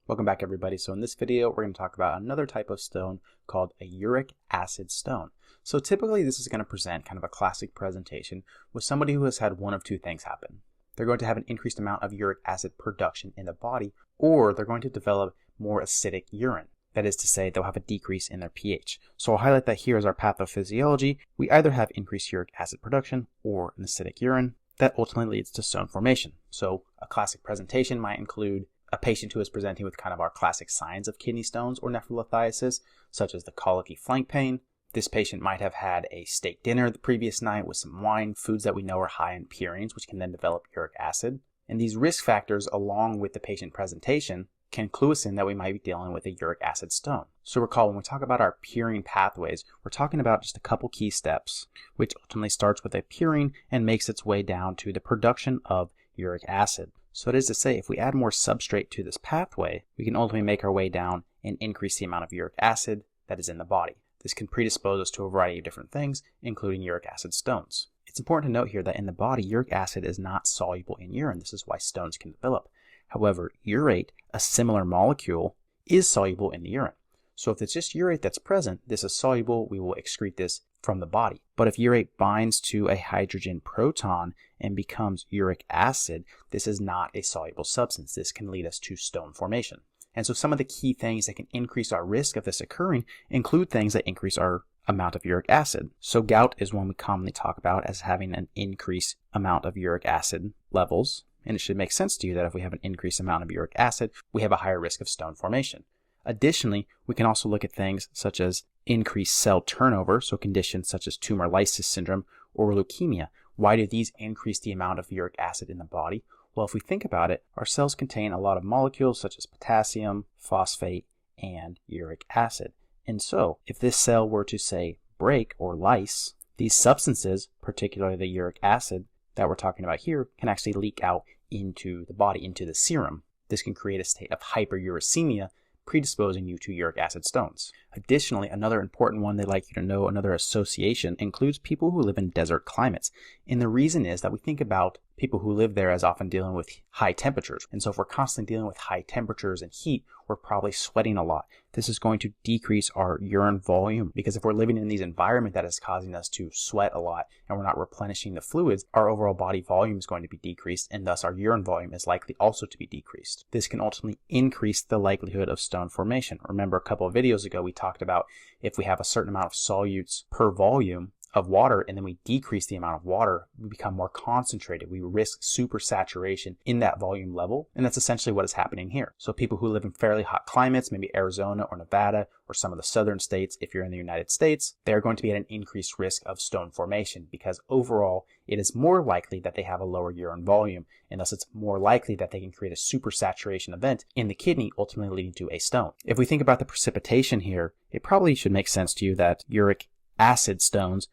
Welcome back everybody. So in this video we're going to talk about another type of stone called a uric acid stone. So typically this is going to present kind of a classic presentation with somebody who has had one of two things happen. They're going to have an increased amount of uric acid production in the body, or they're going to develop more acidic urine. That is to say, they'll have a decrease in their pH. So I'll highlight that here as our pathophysiology. We either have increased uric acid production or an acidic urine that ultimately leads to stone formation. So a classic presentation might include a patient who is presenting with kind of our classic signs of kidney stones or nephrolithiasis, such as the colicky flank pain. This patient might have had a steak dinner the previous night with some wine, foods that we know are high in purines, which can then develop uric acid. And these risk factors, along with the patient presentation, can clue us in that we might be dealing with a uric acid stone. So recall, when we talk about our purine pathways, we're talking about just a couple key steps, which ultimately starts with a purine and makes its way down to the production of uric acid. So it is to say, if we add more substrate to this pathway, we can ultimately make our way down and increase the amount of uric acid that is in the body. This can predispose us to a variety of different things, including uric acid stones. It's important to note here that in the body, uric acid is not soluble in urine. This is why stones can develop. However, urate, a similar molecule, is soluble in the urine. So if it's just urate that's present, this is soluble, we will excrete this from the body. But if urate binds to a hydrogen proton and becomes uric acid, this is not a soluble substance. This can lead us to stone formation. And so some of the key things that can increase our risk of this occurring include things that increase our amount of uric acid. So gout is one we commonly talk about as having an increased amount of uric acid levels. And it should make sense to you that if we have an increased amount of uric acid, we have a higher risk of stone formation. Additionally, we can also look at things such as increased cell turnover, so conditions such as tumor lysis syndrome or leukemia. Why do these increase the amount of uric acid in the body? Well, if we think about it, our cells contain a lot of molecules such as potassium, phosphate, and uric acid. And so, if this cell were to, say, break or lyse, these substances, particularly the uric acid that we're talking about here, can actually leak out into the body, into the serum. This can create a state of hyperuricemia, predisposing you to uric acid stones. Additionally, another important one they'd like you to know, another association, includes people who live in desert climates. And the reason is that we think about people who live there as often dealing with high temperatures. And so if we're constantly dealing with high temperatures and heat, we're probably sweating a lot. This is going to decrease our urine volume, because if we're living in these environments that is causing us to sweat a lot and we're not replenishing the fluids, our overall body volume is going to be decreased, and thus our urine volume is likely also to be decreased. This can ultimately increase the likelihood of stone formation. Remember, a couple of videos ago we talked about if we have a certain amount of solutes per volume of water and then we decrease the amount of water, we become more concentrated. We risk supersaturation in that volume level, and that's essentially what is happening here. So people who live in fairly hot climates, maybe Arizona or Nevada or some of the southern states, if you're in the United States, they're going to be at an increased risk of stone formation, because overall it is more likely that they have a lower urine volume, and thus it's more likely that they can create a supersaturation event in the kidney, ultimately leading to a stone. If we think about the precipitation here, it probably should make sense to you that uric acid stones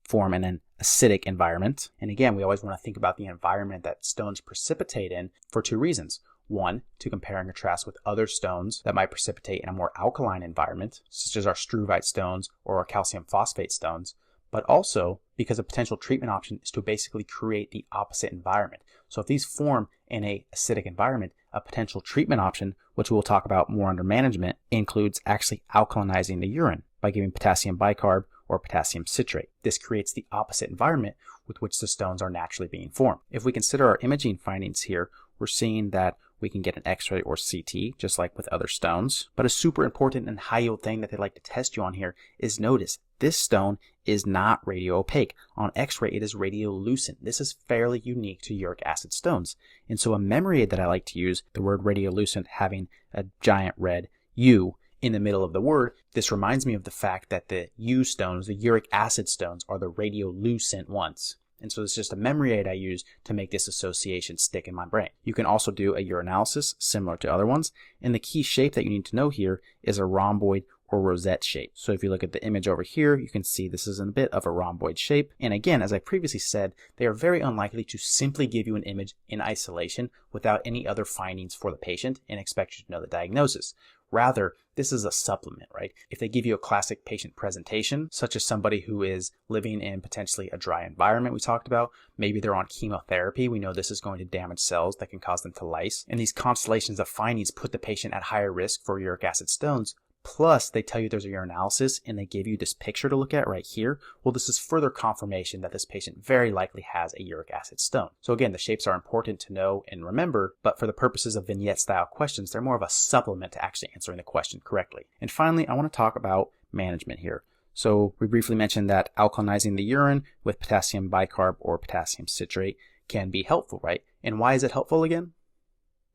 form in an acidic environment. And again, we always want to think about the environment that stones precipitate in for two reasons. One, to compare and contrast with other stones that might precipitate in a more alkaline environment, such as our struvite stones or our calcium phosphate stones, but also because a potential treatment option is to basically create the opposite environment. So if these form in a acidic environment, a potential treatment option, which we'll talk about more under management, includes actually alkalinizing the urine by giving potassium bicarb or potassium citrate. This creates the opposite environment with which the stones are naturally being formed. If we consider our imaging findings here, we're seeing that we can get an X-ray or CT, just like with other stones. But a super important and high yield thing that they like to test you on here is, notice, this stone is not radio-opaque. On X-ray, it is radiolucent. This is fairly unique to uric acid stones. And so a memory aid that I like to use, the word radiolucent having a giant red U in the middle of the word, this reminds me of the fact that the U stones, the uric acid stones, are the radiolucent ones. And so it's just a memory aid I use to make this association stick in my brain. You can also do a urinalysis similar to other ones, and the key shape that you need to know here is a rhomboid or rosette shape. So if you look at the image over here, you can see this is a bit of a rhomboid shape. And again, as I previously said, they are very unlikely to simply give you an image in isolation without any other findings for the patient and expect you to know the diagnosis. Rather, this is a supplement, right? If they give you a classic patient presentation, such as somebody who is living in potentially a dry environment we talked about, maybe they're on chemotherapy, we know this is going to damage cells that can cause them to lyse, and these constellations of findings put the patient at higher risk for uric acid stones, plus they tell you there's a urinalysis and they give you this picture to look at right here, well, this is further confirmation that this patient very likely has a uric acid stone. So again, the shapes are important to know and remember, but for the purposes of vignette style questions, they're more of a supplement to actually answering the question correctly. And finally, I want to talk about management here. So we briefly mentioned that alkalinizing the urine with potassium bicarb or potassium citrate can be helpful, right? And why is it helpful again?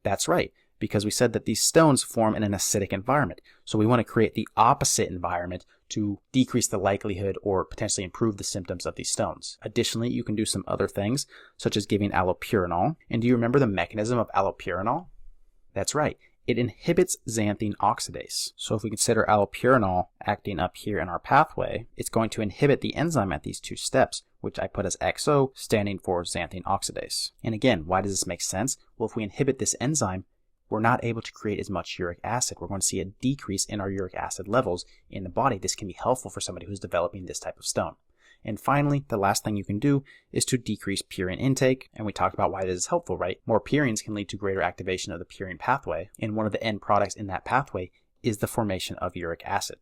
That's right, because we said that these stones form in an acidic environment. So we want to create the opposite environment to decrease the likelihood or potentially improve the symptoms of these stones. Additionally, you can do some other things, such as giving allopurinol. And do you remember the mechanism of allopurinol? That's right. It inhibits xanthine oxidase. So if we consider allopurinol acting up here in our pathway, it's going to inhibit the enzyme at these two steps, which I put as XO, standing for xanthine oxidase. And again, why does this make sense? Well, if we inhibit this enzyme, we're not able to create as much uric acid. We're going to see a decrease in our uric acid levels in the body. This can be helpful for somebody who's developing this type of stone. And finally, the last thing you can do is to decrease purine intake. And we talked about why this is helpful, right? More purines can lead to greater activation of the purine pathway. And one of the end products in that pathway is the formation of uric acid.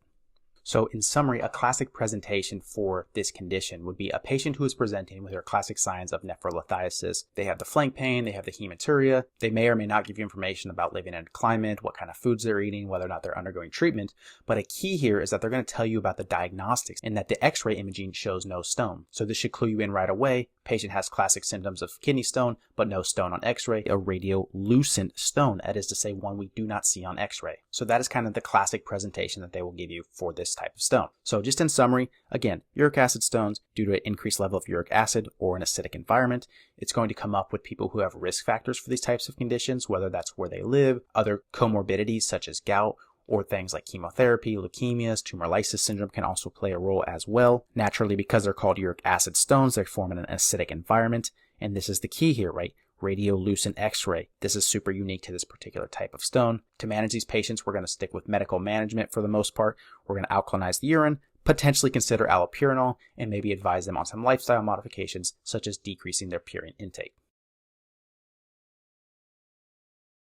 So in summary, a classic presentation for this condition would be a patient who is presenting with their classic signs of nephrolithiasis. They have the flank pain, they have the hematuria. They may or may not give you information about living in a climate, what kind of foods they're eating, whether or not they're undergoing treatment. But a key here is that they're going to tell you about the diagnostics and that the x-ray imaging shows no stone. So this should clue you in right away. Patient has classic symptoms of kidney stone, but no stone on x-ray, a radiolucent stone, that is to say one we do not see on x-ray. So that is kind of the classic presentation that they will give you for this type of stone. So just in summary, again, uric acid stones due to an increased level of uric acid or an acidic environment. It's going to come up with people who have risk factors for these types of conditions, whether that's where they live, other comorbidities such as gout, or things like chemotherapy, leukemias, tumor lysis syndrome can also play a role as well. Naturally, because they're called uric acid stones, they form in an acidic environment. And this is the key here, right? Radiolucent x-ray. This is super unique to this particular type of stone. To manage these patients, we're going to stick with medical management for the most part. We're going to alkalinize the urine, potentially consider allopurinol, and maybe advise them on some lifestyle modifications such as decreasing their purine intake.